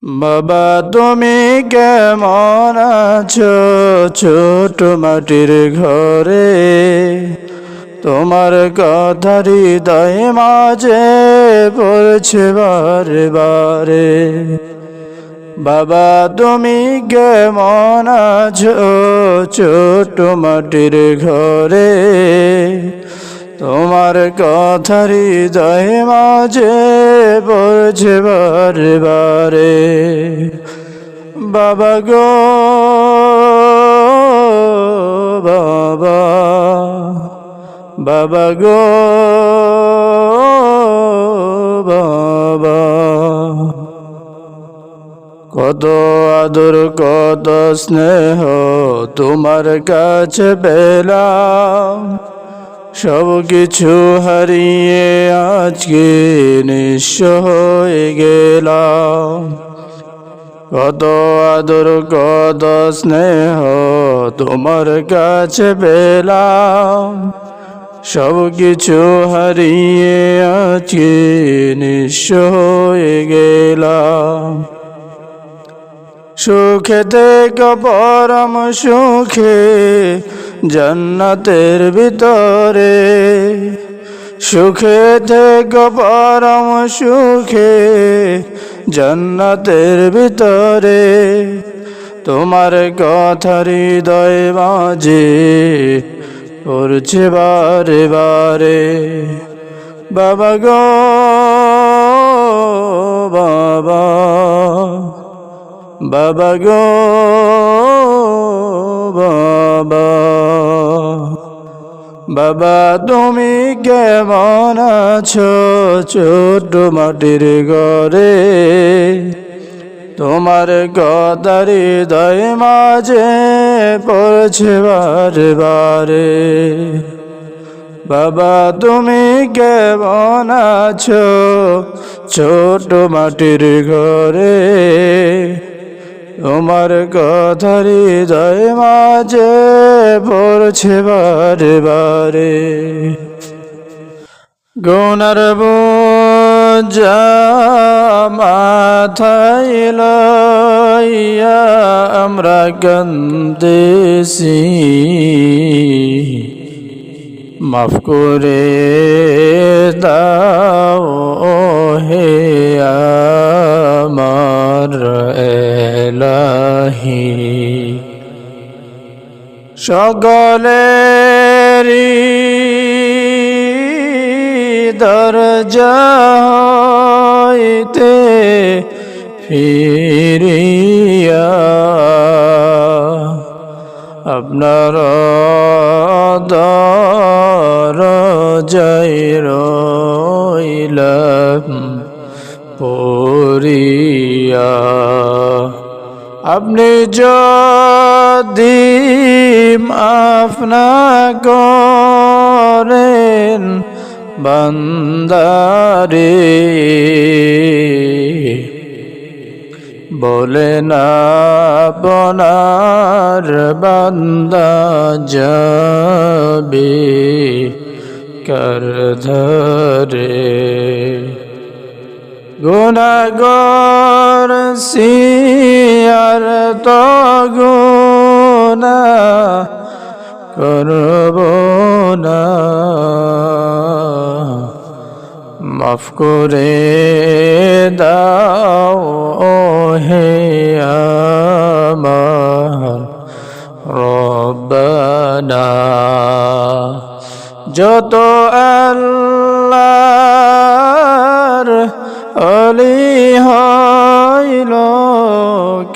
বাবা তুমি কেমন আছো ছোট মাটির ঘরে, তোমার কথা হৃদয় মাঝে পড়ছে বারে বারে। বাবা তুমি কেমন আছো ছোট মাটির ঘরে, তোমার কথা হৃদয় মাঝে পড়ছে বারে বারে। বাবা গো বাবা, বাবা গো বাবা, কত আদর কত স্নেহ তোমার কাছে পেলাম, সব কিছু হারিয়ে আজকে নিঃস্ব হয়ে গেলাম। কত আদর কত স্নেহ তোমার কাছে পেলাম, সব কিছু হারিয়ে আজকে নিঃস্ব হয়ে গেলাম। সুখে থেকে পরম সুখে জান্নাতের ভিতরে, সুখে থেকে পরম সুখে জান্নাতের ভিতরে, তোমার কথা হৃদয় মাঝে পড়ছে বারে বারে। বাবা গো বাবা, বাবা গো বাবা, বাবা তুমি কেমন আছো ছোট মাটির ঘরে, তোমার কথা হৃদয় মাঝে পড়ছে বারে বারে। বাবা তুমি কেমন আছো ছোট মাটির ঘরে, তোমার কথা হৃদয় মাঝে পড়ছে বারে বারে। গুনার বোঝা মাথায় লইয়া আমরা কান্দেছি, মাফ করে দাও হে আমার এলাহি। সকলেরই দরজা হইতে ফিরিয়া আপনার দরজায় রইলাম পড়িয়া। আপনি যদি মাফ না করেন বান্দারে, বলেন আপনার বান্দা যাবে কার ধরে। গুনাহগার সিয়ার তো গুনাহ করব না, মাফ করে দাও হে আমার রব্বানা। যত আল্লাহর অলি হইল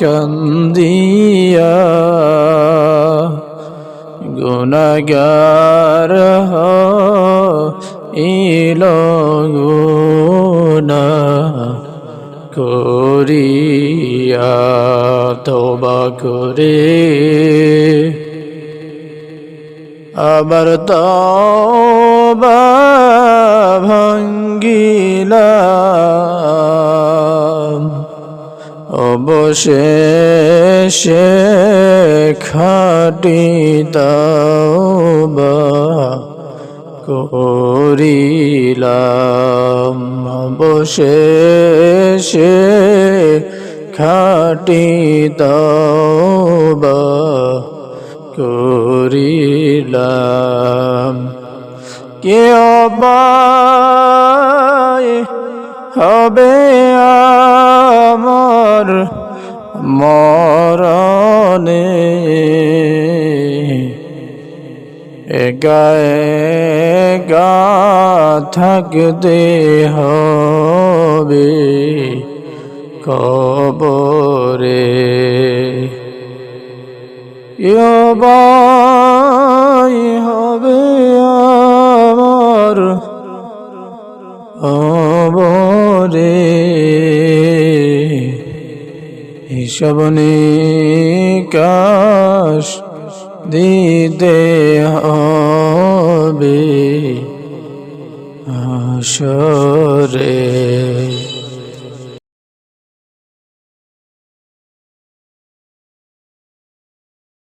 কান্দিয়া, গুনাহগার হইল গুনাহ করিয়া, তওবা করে আবার তওবা ভাঙ্গিলাম, অবশেষে খাঁটি তওবা করিলাম, অবশেষে খাটি তওবা করিলাম। কে অবায় হবে আমার মরণে, একা একা থাকতে হবে কবরে। ইয়বাই হবে আমার কবরে, হিসাব নিকাশ দিতে হবে হাসরে।